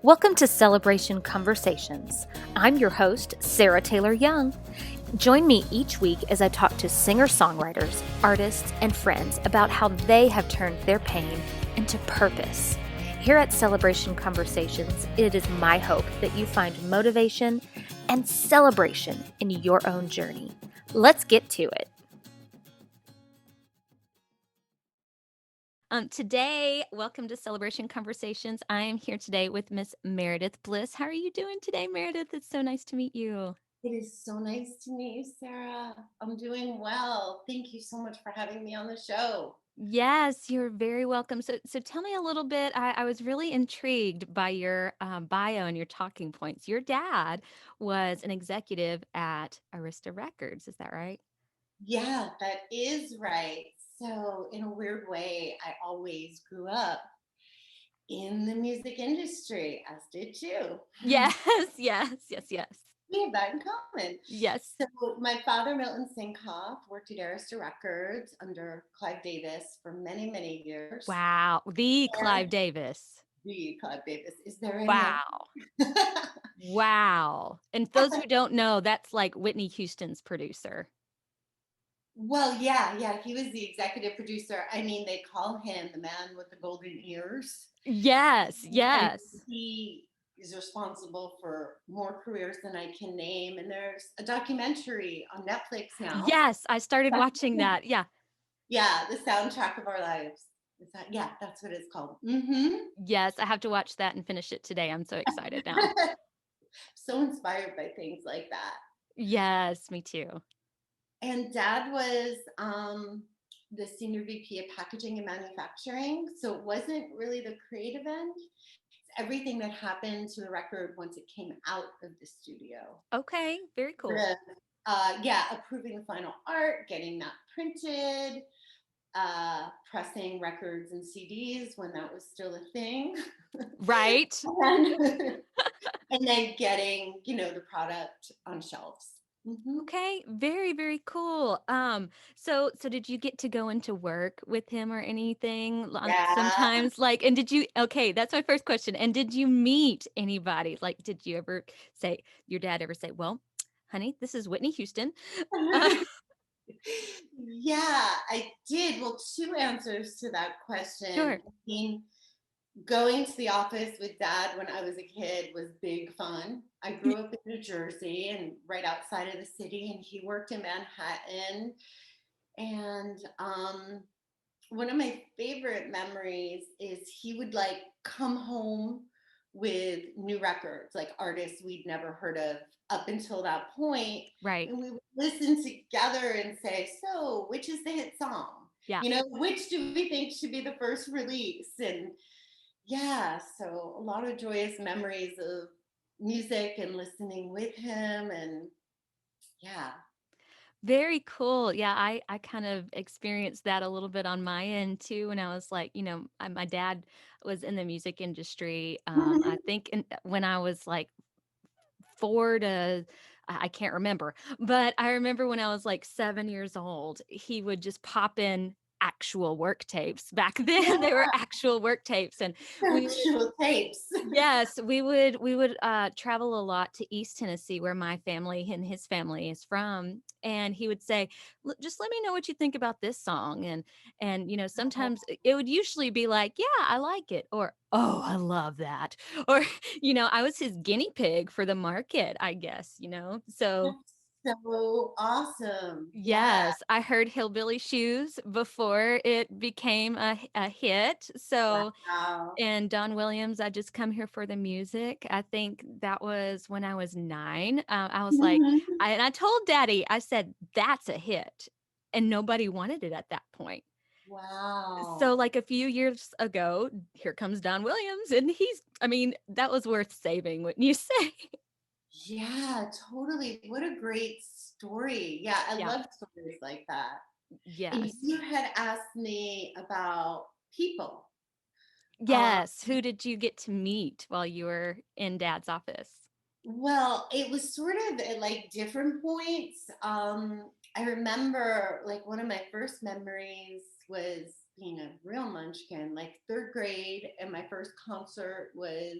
Welcome to Celebration Conversations. I'm your host, Sarah Taylor Young. Join me each week as I talk to singer-songwriters, artists, and friends about how they have turned their pain into purpose. Here at Celebration Conversations, it is my hope that you find motivation and celebration in your own journey. Let's get to it. Today, welcome to Celebration Conversations. I am here today with Miss Meredith Blis. How are you doing today, Meredith? It's so nice to meet you. It is so nice to meet you, Sarah. I'm doing well. Thank you so much for having me on the show. Yes, you're very welcome. So tell me a little bit. I was really intrigued by your bio and your talking points. Your dad was an executive at Arista Records. Is that right? Yeah, that is right. So, in a weird way, I always grew up in the music industry, as did you. Yes, yes. We have that in common. Yes. So, my father, Milton Sinkoff, worked at Arista Records under Clive Davis for many, many years. Wow. The And Clive Davis. the Clive Davis, is there any other? Wow. Wow. And those who don't know, that's like Whitney Houston's producer. Well, yeah, he was the executive producer. I mean, they call him the man with the golden ears. Yes, And yes. he is responsible for more careers than I can name. And there's a documentary on Netflix now. Yes, I started watching that. Yeah. Yeah, the soundtrack of our lives. Is that, yeah, that's what it's called. Mm-hmm. Yes, I have to watch that and finish it today. I'm so excited now. So inspired by things like that. Yes, me too. And dad was the senior VP of packaging and manufacturing. So it wasn't really the creative end. Everything that happened to the record once it came out of the studio. Okay, very cool. The, approving the final art, getting that printed, pressing records and CDs when that was still a thing. Right. and then getting, the product on shelves. Mm-hmm. Okay, very, very cool. So did you get to go into work with him or anything? Yeah. Sometimes and okay, that's my first question. And did you meet anybody? Like, did you ever say, your dad ever say, well, honey, this is Whitney Houston? Yeah, I did. Well, two answers to that question. Sure. I mean, going to the office with dad when I was a kid was big fun. I grew up in New Jersey and right outside of the city, and he worked in Manhattan. And one of my favorite memories is he would like come home with new records, like artists we'd never heard of up until that point. Right. And we would listen together and say, so which is the hit song? Yeah. Which do we think should be the first release? And yeah, so a lot of joyous memories of music and listening with him. And yeah. Very cool. Yeah, I kind of experienced that a little bit on my end too when I was like, my dad was in the music industry. I think when I was like 4 to I can't remember, but I remember when I was like 7 years old, he would just pop in actual work tapes. Back then, they were actual work tapes, and we would Actual tapes. yes, we would travel a lot to East Tennessee, where my family and his family is from, and he would say, Just let me know what you think about this song." And sometimes it would usually be like, "Yeah, I like it," or "Oh, I love that," or I was his guinea pig for the market, I guess. So That's so awesome. Yeah. yes, I heard Hillbilly Shoes before it became a hit. So Wow. and Don Williams, I Just Come Here for the Music. I think that was when I was 9. I was like, Mhm. I told Daddy, I said, that's a hit. And nobody wanted it at that point. So, Wow. like a few years ago, here comes Don Williams. And that was worth saving, wouldn't you say? Yeah, totally. What a great story. Yeah, I Yeah. love stories like that. And Yes. you had asked me about people. Um, Yes. Who did you get to meet while you were in Dad's office? well, it was sort of at like different points. I remember like one of my first memories was being a real munchkin, like third grade, and my first concert was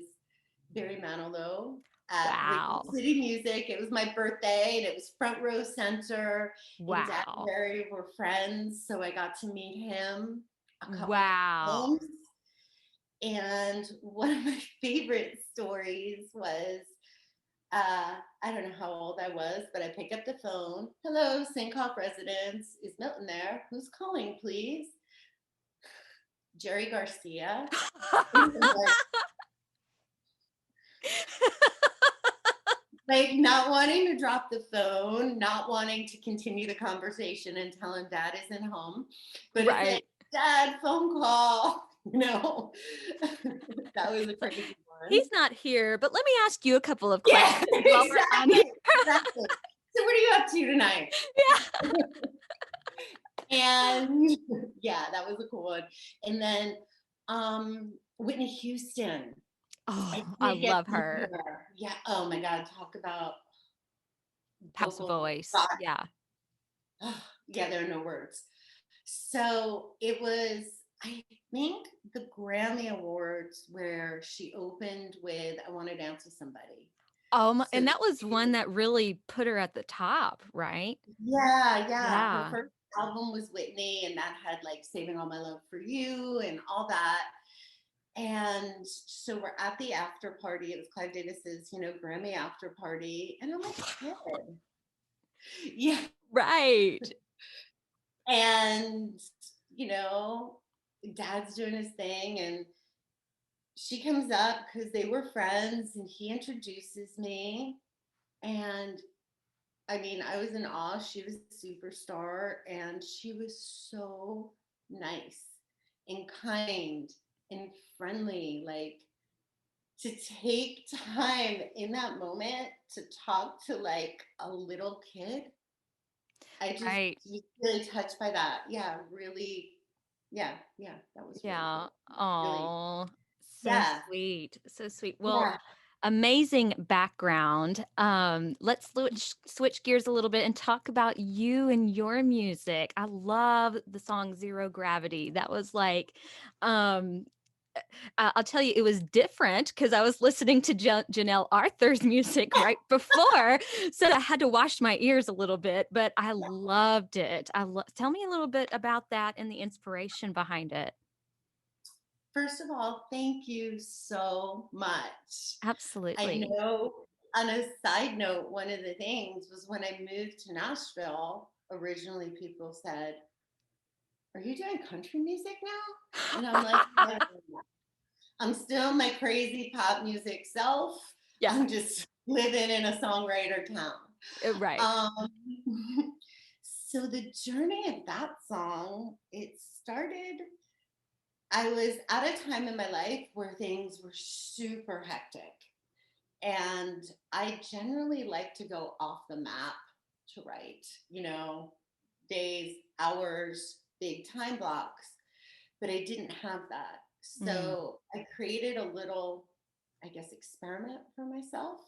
Barry Manilow at Whitney Wow. City Music. It was my birthday and it was front row center. And Dad and Wow. Barry were friends, so I got to meet him a couple Wow. times. And one of my favorite stories was I don't know how old I was, but I pick up the phone. Hello, Sinkoff residence. Is Milton there? Who's calling, please? Jerry Garcia. Like not wanting to drop the phone, not wanting to continue the conversation and tell him dad isn't home. But it's like, Right. dad, phone call. That was a It's like, crazy one. he's not here, but let me ask you a couple of Yeah, questions while we're on here. exactly. Exactly. So what are you up to tonight? Yeah. And yeah, that was a cool one. And then Whitney Houston. I Oh, I did get love to meet her. her. Yeah. Oh my God. Talk about House vocal. voice. Yeah. Yeah, there are no words. So it was, I think, the Grammy Awards where she opened with I Want to Dance with Somebody. So And that was she, one that really put her at the top, right? yeah, yeah. Her Yeah. first album was Whitney, and that had like Saving All My Love for You and all that. And so we're at the after party. It was Clive Davis's, Grammy after party. And I'm a kid. Yeah. Right. And, you know, dad's doing his thing. And she comes up because they were friends and he introduces me. And I mean, I was in awe. She was a superstar and she was so nice and kind and friendly. Like to take time in that moment to talk to like a little kid. I just Right. was really touched by that. Yeah, really. Yeah, yeah, that was really Yeah. cool. Really, Oh, so yeah, sweet. So sweet. Well, yeah. amazing background. Let's switch gears a little bit and talk about you and your music. I love the song Zero Gravity. That was like, um, I'll tell you, it was different because I was listening to Janelle Arthur's music right before, so I had to wash my ears a little bit. But I loved it. Tell me a little bit about that and the inspiration behind it. First of all, thank you so much. I Absolutely. know, on a side note, one of the things was when I moved to Nashville, originally people said, are you doing country music now? And I'm like, no, I'm still my crazy pop music self. Yeah, I'm just living in a songwriter town. right. Um, so the journey of that song, it started. I was at a time in my life where things were super hectic. And I generally like to go off the map to write, days, hours, big time blocks, but I didn't have that. Mm. So I created a little, I guess, experiment for myself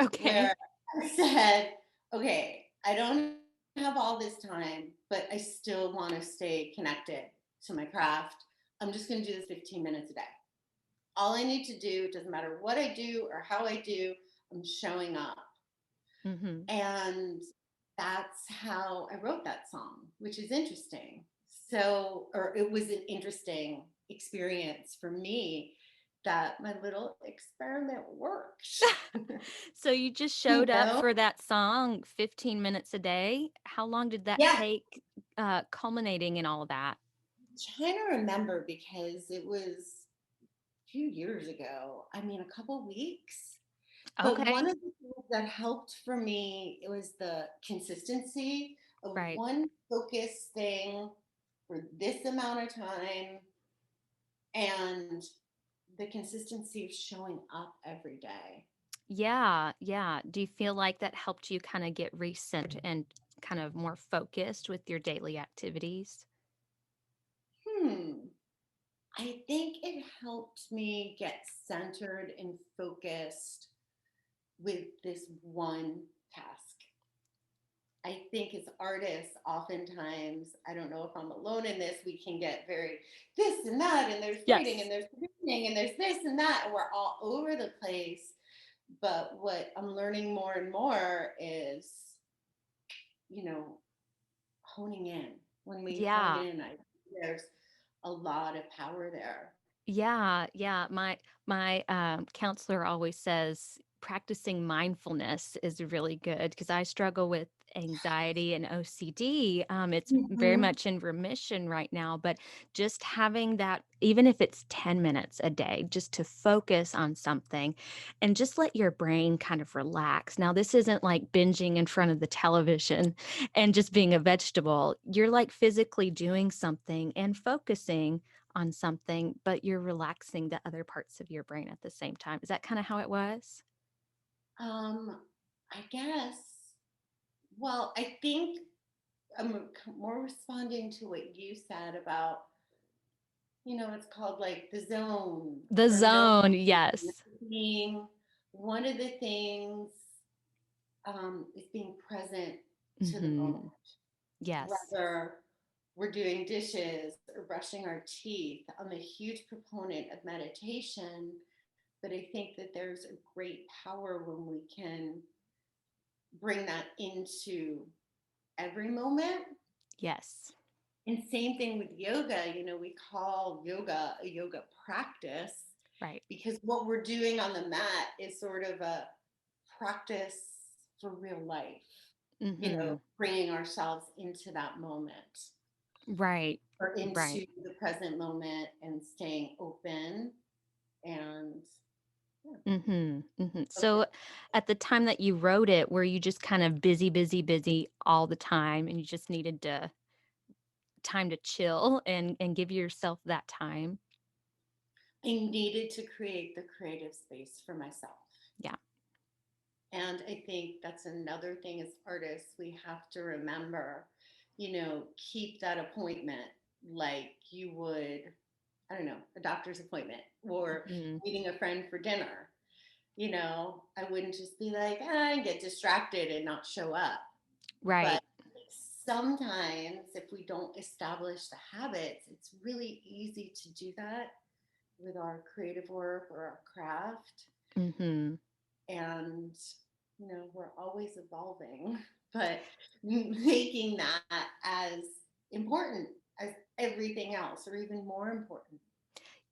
Okay. where I said, okay, I don't have all this time, but I still want to stay connected to my craft. I'm just going to do this 15 minutes a day. All I need to do, doesn't matter what I do or how I do, I'm showing up. Mhm. And that's how I wrote that song, which is interesting. So, or it was an interesting experience for me that my little experiment worked. So you just you showed up know? for that song 15 minutes a day? How long did that Yeah, take, culminating in all of that? trying to remember because it was a few years ago. I mean, a couple weeks. But one Okay. of the things that helped for me, it was the consistency of Right. one focused thing for this amount of time and the consistency of showing up every day. Yeah, yeah. Do you feel like that helped you kinda get recentered and kind of more focused with your daily activities? Hmm. I think it helped me get centered and focused with this one task. I think as artists, oftentimes, I don't know if I'm alone in this, we can get very this and that, and there's writing, and Yes. there's producing, and there's this and that, and we're all over the place. But what I'm learning more and more is, you know, honing in. When we hone Yeah. in, there's a lot of power there. Yeah, yeah. My counselor always says practicing mindfulness is really good because I struggle with anxiety and OCD. It's very Mhm. much in remission right now, but just having that, even if it's 10 minutes a day, just to focus on something and just let your brain kind of relax. Now, this isn't like binging in front of the television and just being a vegetable. You're like physically doing something and focusing on something, but you're relaxing the other parts of your brain at the same time. Is that kinda how it was? Um, I guess. Well, I think I'm more responding to what you said about, it's called like the zone The or no zone, yes. being one of the things is being present to the moment. Mhm. Yes. Whether we're doing dishes or brushing our teeth, I'm a huge proponent of meditation, but I think that there's a great power when we can bring that into every moment. Yes. And same thing with yoga. We call yoga a yoga practice Right. because what we're doing on the mat is sort of a practice for real life, Mhm. bringing ourselves into that moment Right. or Right. into the present moment and staying open and yeah, Mhm. Mhm. focus. So, at the time that you wrote it, were you just kind of busy, busy, busy all the time, and you just needed to time to chill and give yourself that time? I needed to create the creative space for myself. Yeah. And I think that's another thing as artists, we have to remember, keep that appointment like you would, I don't know, a doctor's appointment or Mhm. meeting a friend for dinner. I wouldn't just be like, and get distracted and not show up. But Right. sometimes if we don't establish the habits, it's really easy to do that with our creative work or our craft. Mhm. And we're always evolving, but making that as important as everything else or even more important.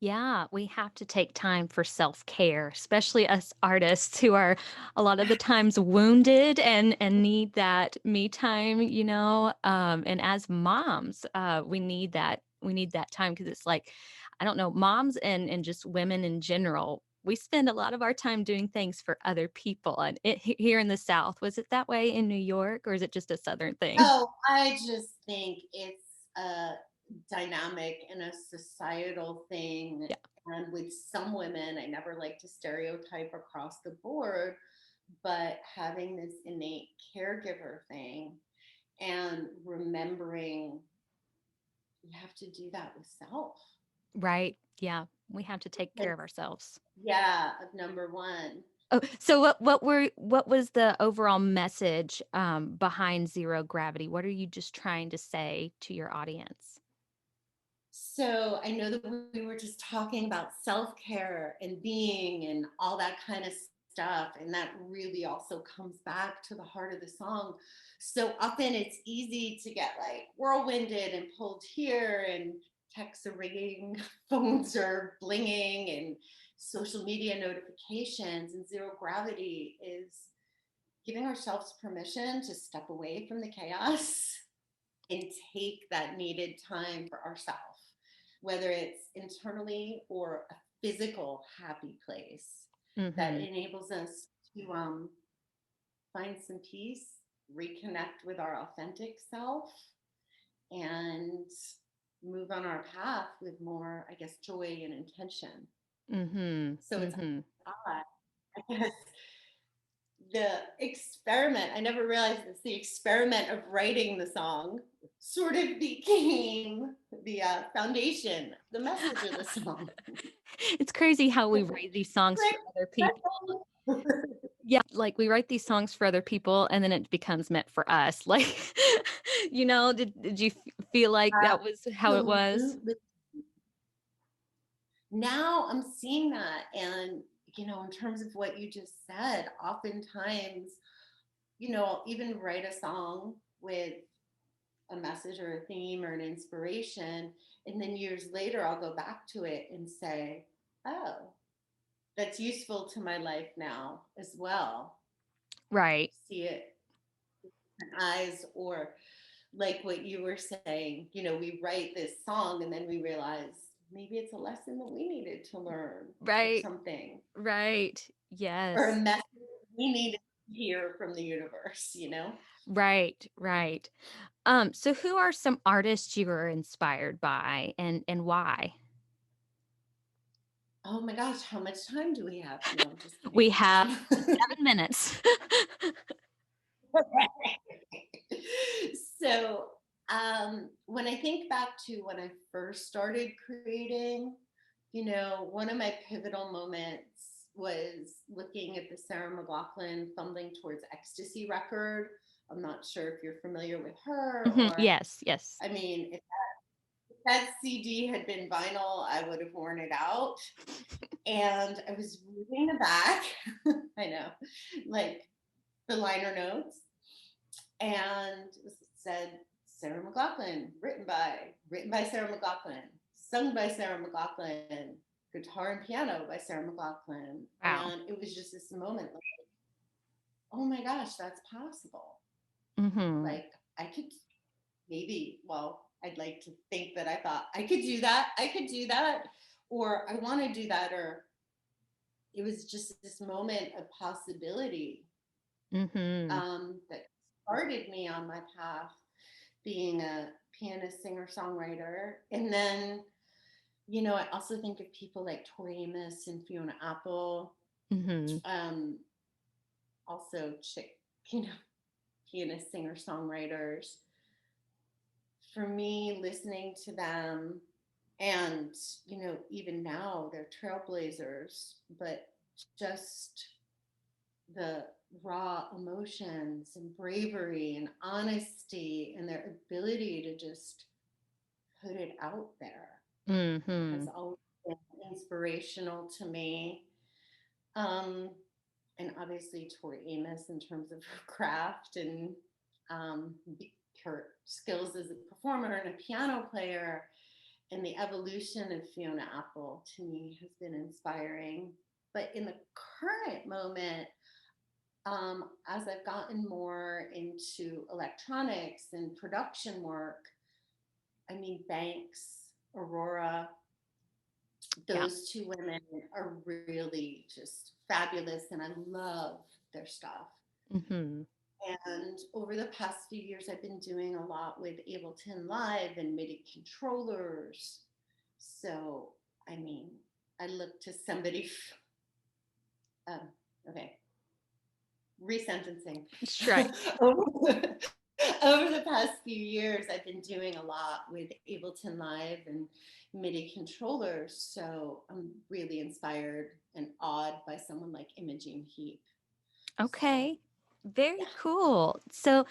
Yeah, we have to take time for self-care, especially us artists who are a lot of the times wounded and need that me time, and as moms, we need that time because it's like, I don't know, moms and just women in general, we spend a lot of our time doing things for other people. And here in the South, was it that way in New York, or is it just a Southern thing? Oh, I just think it's a dynamic and a societal thing. Yeah, And with some women, I never like to stereotype across the board, but having this innate caregiver thing and remembering you have to do that with self. right. Yeah, we have to take care Because, of ourselves. yeah, of number one. Oh, so what was the overall message, behind zero gravity? What are you just trying to say to your audience? So I know that we were just talking about self care and being and all that kind of stuff. And that really also comes back to the heart of the song. So often it's easy to get like whirlwinded and pulled here, and texts are ringing, phones are blinging, and social media notifications. And zero gravity is giving ourselves permission to step away from the chaos and take that needed time for ourselves, whether it's internally or a physical happy place that Mhm. enables us to find some peace, reconnect with our authentic self, and move on our path with more, I guess, joy and intention. Mhm. So it's Mhm. odd, I guess, the experiment, I never realized this, the experiment of writing the song sort of became the foundation, the message of the song. It's crazy how we write these songs for other people. Right. Yeah, like, we write these songs for other people, and then it becomes meant for us, like, did you feel like that was how it was? Absolutely. Now I'm seeing that, and in terms of what you just said, oftentimes, I'll even write a song with a message or a theme or an inspiration, and then years later I'll go back to it and say, oh, that's useful to my life now as well. Right, See it in eyes, or like what you were saying, we write this song and then we realize maybe it's a lesson that we needed to learn, or right, something, right, or a yes. message we needed to hear from the universe. Right, right. So who are some artists you were inspired by and why? Oh my gosh, how much time do we have? No, just We kidding. have 7 minutes. So, when I think back to when I first started creating, one of my pivotal moments was looking at the Sarah McLachlan Fumbling Towards Ecstasy record. I'm not sure if you're familiar with her, Mhm, or, yes, yes. I mean, if that CD had been vinyl, I would have worn it out. And I was reading the back, I know, like the liner notes, and it said Sarah McLachlan, written by Sarah McLachlan, sung by Sarah McLachlan, guitar and piano by Sarah McLachlan, Wow. and it was just this moment like, oh my gosh, that's possible. Mhm. Like I could maybe, well, I'd like to think that I thought I could do that, or I want to do that, or it was just this moment of possibility, Mhm. that started me on my path being a pianist, singer, songwriter. And then, I also think of people like Tori Amos and Fiona Apple, Mhm. um, also you know, pianist, singer, songwriters. For me, listening to them, and, even now they're trailblazers, but just the raw emotions and bravery and honesty and their ability to just put it out there has Mhm. always been inspirational to me. Um, and obviously Tori Amos in terms of her craft and, um, her skills as a performer and a piano player, and the evolution of Fiona Apple to me has been inspiring. But in the current moment, as I've gotten more into electronics and production work, I mean, Banks, Aurora, Yeah. those two women are really just fabulous, and I love their stuff. Mhm. And over the past few years, I've been doing a lot with Ableton Live and MIDI controllers. So, I mean, I look to somebody. Um, okay, resentencing. Right. over, over the past few years, I've been doing a lot with Ableton Live and MIDI controllers. So I'm really inspired and awed by someone like Imogene Heap. So Okay. Very yeah. cool. So,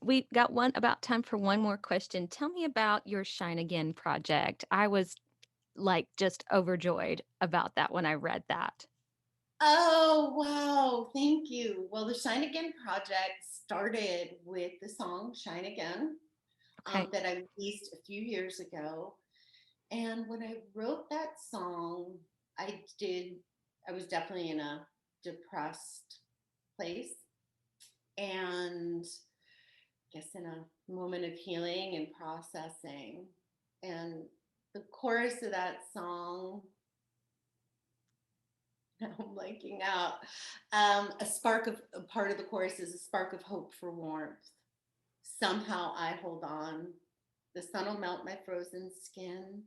we got one about time for one more question. Tell me about your Shine Again project. I was, like, just overjoyed about that when I read that. Oh, wow. Thank you. Well, the Shine Again project started with the song Shine Again, Okay. that I released a few years ago. And when I wrote that song, I did, I was definitely in a depressed place. And I guess in a moment of healing and processing. And the chorus of that song, I'm blanking out. A part of the chorus is a spark of hope for warmth. Somehow I hold on. The sun will melt my frozen skin.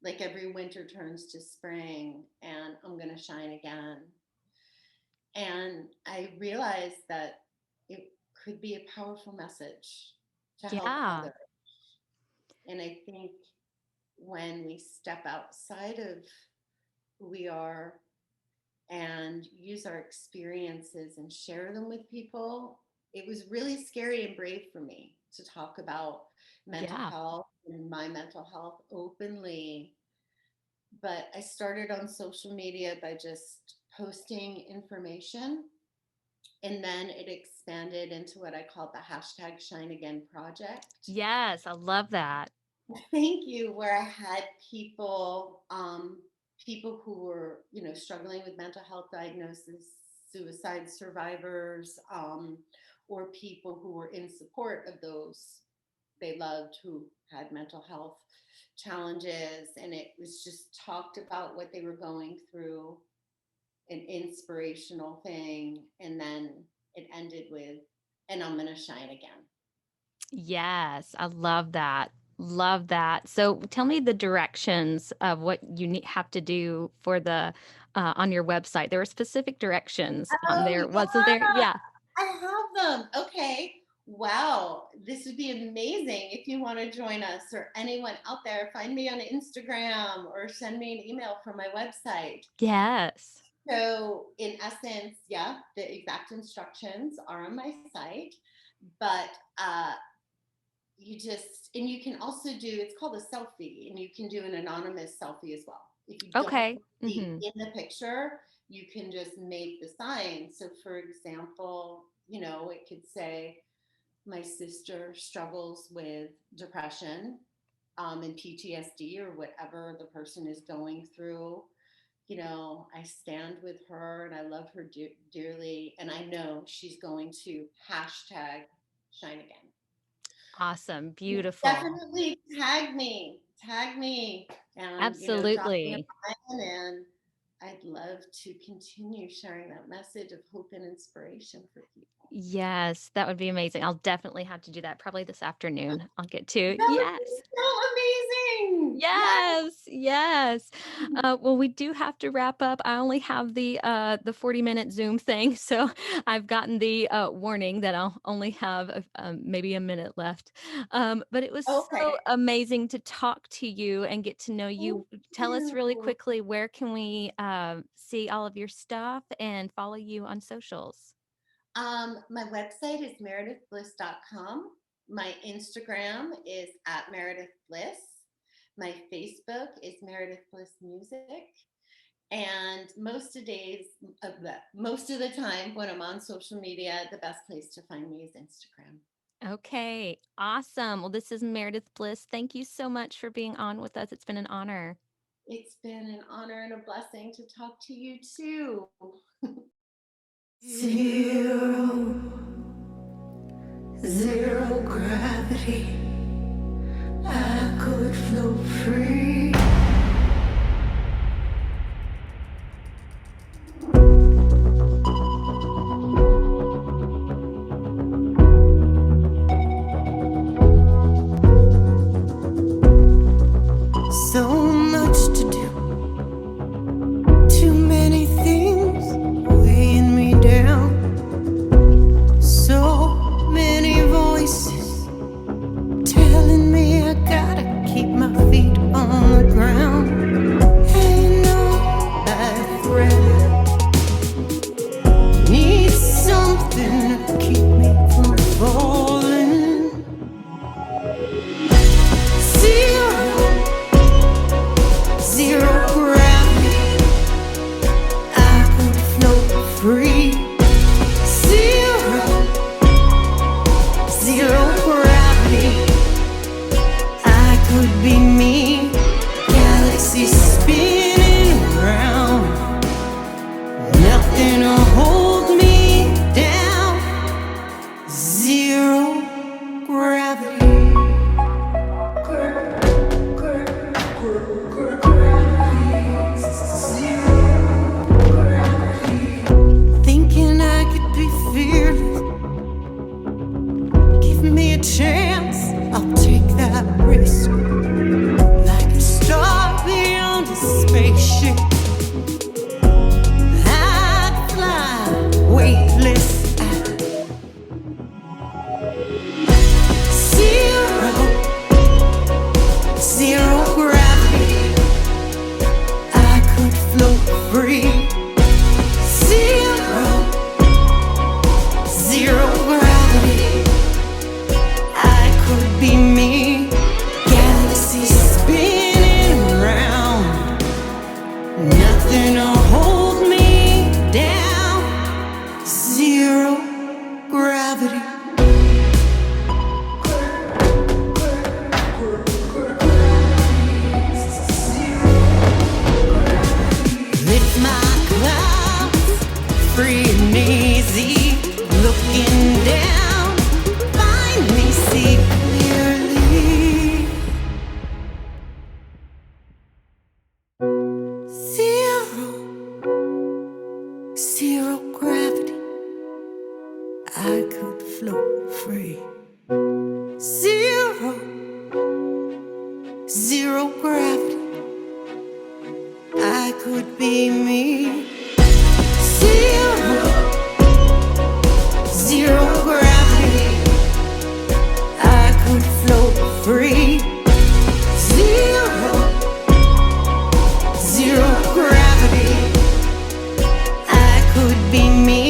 Like every winter turns to spring, and I'm going to shine again. And I realized that it could be a powerful message to help Yeah. others. And I think when we step outside of who we are and and use our experiences and share them with people. It was really scary and brave for me to talk about mental Yeah. health and my mental health openly. But I started on social media by just posting information. And then it expanded into what I call the hashtag Shine Again project. Yes, I love that. Thank you. Where I had people, people who were, struggling with mental health diagnosis, suicide survivors, or people who were in support of those they loved who had mental health challenges. And it was just talked about what they were going through, an inspirational thing. And then it ended with, and I'm going to shine again. Yes, I love that. Love that. So tell me the directions of what you have to do for the on your website. There were specific directions on Oh, there, wasn't there? yeah, Yeah. I have them. Okay. Wow. This would be amazing if you want to join us or anyone out there. Find me on Instagram or send me an email from my website. Yes. So, in essence, yeah, the exact instructions are on my site, but you just, and you can also do, it's called a selfie, and you can do an anonymous selfie as well. If you don't want Okay. to be Mhm. in the picture, you can just make the sign. So, for example, it could say, my sister struggles with depression, and PTSD or whatever the person is going through. I stand with her and I love her dearly. And I know she's going to hashtag shine again. Awesome. Beautiful. Definitely tag me, and, drop me Absolutely. a line. And I'd love to continue sharing that message of hope and inspiration for people. Yes, that would be amazing. I'll definitely have to do that probably this afternoon. I'll get to. That would be Yes. so amazing. Yes. Yes, yes. Well, we do have to wrap up. I only have the 40-minute Zoom thing, so I've gotten the warning that I'll only have maybe a minute left. But it was so Okay. amazing to talk to you and get to know Thank you. Tell us really you. quickly, where can we see all of your stuff and follow you on socials? My website is meredithblis.com. My Instagram is at Meredith Bliss. My Facebook is Meredith Bliss Music. And most of the time when I'm on social media, the best place to find me is Instagram. Okay, awesome. Well, this is Meredith Bliss. Thank you so much for being on with us. It's been an honor. It's been an honor and a blessing to talk to you too. Zero, zero gravity. I could float free. So much to do, too many things weighing me down. So many voices telling me I gotta keep my feet on the ground. Ain't no bad threat, need something to keep me from falling. Zero, zero gravity, I could float free. Zero, zero gravity, I could be me. Galaxy spinning around, nothing to hold me down. Zero gravity. Thinking I could be fearless, give me a chance, I'll take that risk. Like a star beyond a spaceship, I'd fly Zero gravity, I could float free. Zero, zero gravity, I could be me. Zero, zero gravity, I could float free. Zero, zero gravity, I could be me.